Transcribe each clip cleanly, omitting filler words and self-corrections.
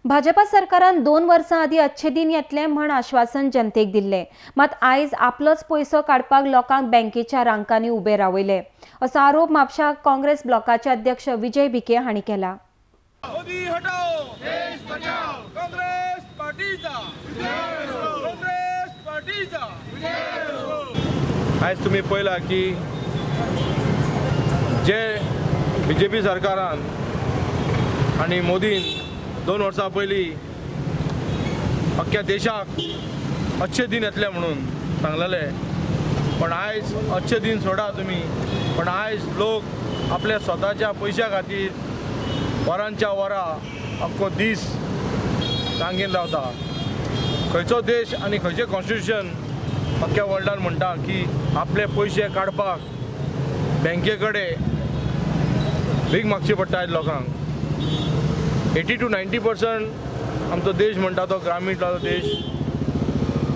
भाजपा सरकारान 2 वर्सां आदी अच्छे दिन येतले म्हण आश्वासन जनतेक दिल्ले, मात आयज आपलोच पैसो काडपाक लोकांक बँकेच्या रांकांनी उबे रावयले असो आरोप म्हापशा काँग्रेस ब्लॉकाचे अध्यक्ष विजय भिके हांणी केला. मोदी हटाओ देश बचाओ काँग्रेस पार्टीचा काँग्रेस पार्टीचा. आज तुम्ही पळयला की जे बीजेपी सरकारान आणि मोदीन 2 वर्सां पयलीं अख्ख्या देशाक अच्छे दिन येतले म्हणून सांगलेले, पण आयज अच्छे दिन सोडा तुम्ही, पण आयज लोक आपल्या स्वताच्या पैशा खातीर वरांच्या वरां अख्खो दीस रांगेन रावता. खंयचो देश आनी खंयचें कॉन्स्टिट्यूशन अख्ख्या वर्ल्डान म्हणटा की आपले पयशे काडपाक बँके कडेन भीक मागची पडटा आयज लोकांक. 80 to 90% आमचो देश म्हणटा तो ग्रामीण देश.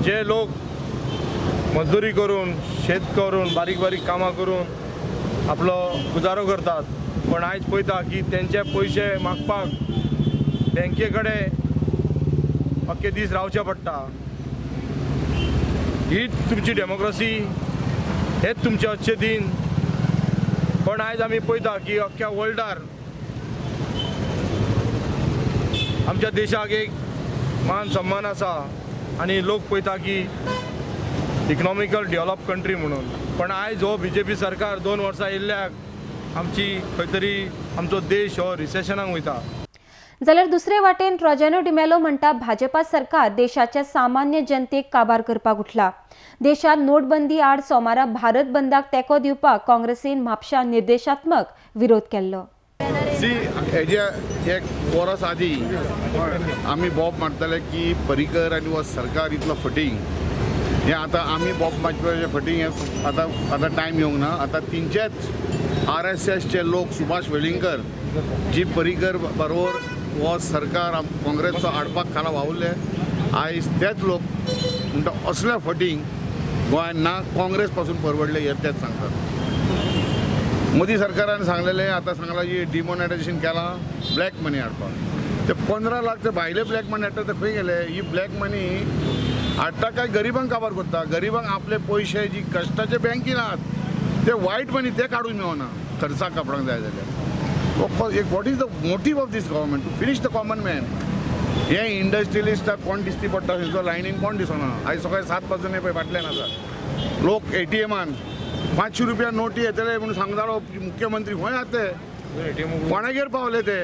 जे लोक मजदुरी करून, शेत करून, बारीक बारीक कामां करून आपलो गुजारो करतात, पण आयज पळयता की तेंचे पयशे मागपाक बँके कडेन अख्खे दीस रावचे पडटा. हीच तुमची डेमोक्रेसी, हेच तुमचे अच्छे दिन. पण आयज आमी पळयता की अख्ख्या वर्ल्डार आमच्या देशाक एक मान सन्मान आसा आणि लोक पळयता की इकॉनॉमिकल डेव्हलप कंट्री म्हणून. पण आयज हो बीजेपी सरकार 2 वर्सां येयल्याक आमची खंय तरी आमचो देश हो रिसेशनाक वयता. जाल्यार दुसरे वाटेन रॉजेनो डिमेलो म्हणटा भाजपा सरकार देशाच्या सामान्य जनतेक काबार करपाक उठला. देशात नोटबंदी आड सोमारा भारत बंदाक तेंको दिवपाक काँग्रेसीन म्हापशा निर्देशात्मक विरोध केल्लो. हेज्या एक वर्स आदी आमी बॉब मारताले की पर्रीकर आनी हो सरकार इतलो फटींग. हे आतां आमी बॉब मारपाचें फटींग हें आतां टायम येवंक ना. आतां तिंचेच RSSचे लोक सुभाष वेलिंगकर जी पर्रीकर बरोबर हो सरकार काँग्रेसचो हाडपाक खाला वावुरले, आयज तेच लोक म्हणटा असले फटींग गोंयांत ना काँग्रेस पासून परवडले हे तेच सांगतात. मोदी सरकारान सांगलेले आतां सांगला की डिमॉनेटायझेशन केलां ब्लॅक मनी हाडपाक. ते 15 लाख ते भायले ब्लॅक मनी हाडटा ते खंय गेले? ही ब्लॅक मनी हाडटा काय गरिबांक काबार करता? गरिबांक आपले पयशे जी कश्टाचे बँकीन आहात ते वायट मनी ते काडून मेळना खर्चाक कापडांक जाय जाल्यार. What is the motive of this government? To finish the common man. हे इंडस्ट्रियलिस्टाक कोण दिसती पडटा थंयचो लायनीन कोण दिसना. आयज सकाळी 7 पासून पळय फाटल्यान आसा लोक ATMान 500 रुपया नोटी येतले म्हणून सांगतालो मुख्यमंत्री. खंय आहात ते? कोणागेर पावले ते?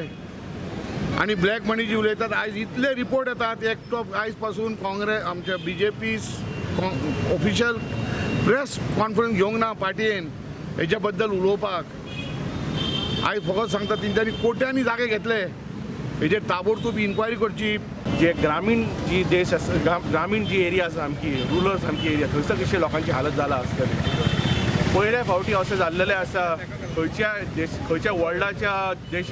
आणि ब्लॅक मनी जी उलयतात आयज इतले रिपोर्ट येतात. एकटो आयज पासून काँग्रेस आमच्या BJP ऑफिशियल प्रेस कॉन्फरन्स घेवंक ना पार्टयेन हेच्या बद्दल उलोवपाक. आयज फकत सांगता तेंच्यांनी कोट्यांनी जागे घेतले, हेजेर ताबडतोब इन्क्वायरी करची. जे ग्रामीण जी देश आसा, ग्रामीण जी एरिया आसा आमची रुरल सामकी एरिया, थंयसर कशी लोकांची हालत जाला आसतली. पयले फावटी अशें जाल्लेलें आसा खंयच्या वर्ल्डाच्या देश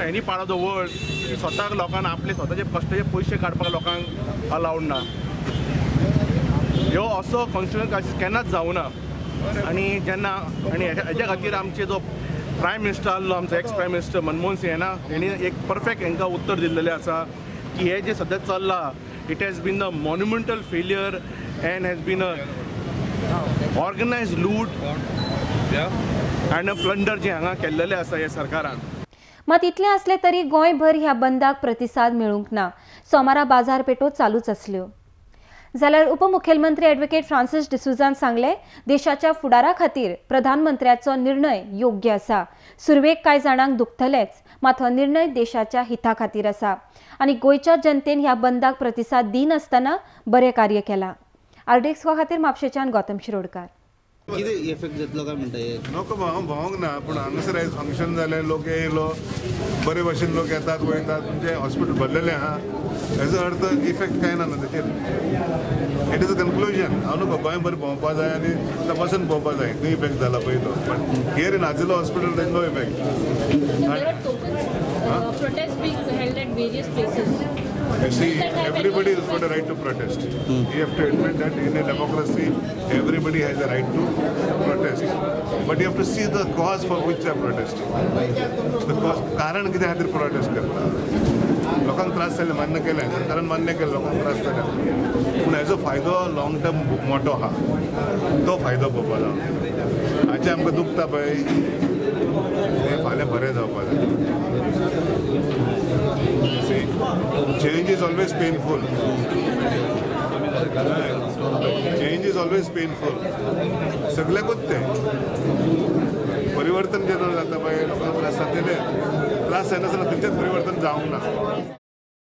any part of the world की स्वताक लोकांना आपले स्वताचे कश्टाचे पयशे काडपाक लोकांक अलावड ना. ह्यो असो कॉन्स्टिट्युशनल क्रायसीस केन्नाच जावं ना. आनी हेच्या खातीर आमचे जो प्रायम मिनिस्टर आसलो आमचो ex prime minister Manmohan Singh हेणी एक परफेक्ट हांकां उत्तर दिल्लेलें आसा की हे जे सद्या चल्लां it has been a monumental failure and has been a organised loot and a plunder जे हांगा केल्लेलें आसा ह्या सरकारान. मात इतलें असले तरी गोंयभर ह्या बंदाक प्रतिसाद मेळूंक ना. सोमारा बाजारपेठो चालूच आसल्यो. जाल्यार उपमुख्यमंत्री ॲडव्होकेट फ्रांसीस डिसुझान सांगले देशाच्या फुडारा खातीर प्रधानमंत्र्याचो निर्णय योग्य आसा. सुरवेक कांय जाणांक दुखतलेच, मात हो निर्णय देशाच्या हिता खातीर आसा आनी गोंयच्या जनतेन ह्या बंदाक प्रतिसाद दिनासतना बरें कार्य केलां. RDX खातीर म्हापशेच्यान गौतम शिरोडकार. कितें इफेक्ट जातलो काय म्हणटा हे? नको भोंवंक ना, पूण हांगासर आयज फंक्शन जालें, लोक येयलो, बरे भशेन लोक येतात वयतात, म्हणजे हॉस्पिटल भरलेलें आहा. हेजो अर्थ इफेक्ट कांय ना तेचेर. It is a conclusion. हांव नको गोंय बरें भोंवपा जाय आनी तपासून भोंवपा जाय, थंय इफेक्ट जाला पयलो. पण हियर इन आजिलो हॉस्पिटल थंय no effect. Protests being held at various places. You see, everybody has got a right to protest. You have to admit that in a democracy, everybody has a right to protest. But you have to see the cause for which they are protesting. The cause, कारण कितें खातीर protest करता. लोकांक त्रास जाले मान्य केले सरकारान मान्य केलं लोकांक त्रास जाले पूण हेजो फायदो लॉंग टर्म मोठो आहा तो फायदो पळोवपा जाय हाचें आमकां दुखता पळय तें फाल्यां बरें जावपा जाय change is always painful change is always painful सगळ्याकूच तें परिवर्तन जेन्ना जाता पळय लोकांक त्रास जातले त्रास जायनासतना खंयचेंच परिवर्तन जावंक ना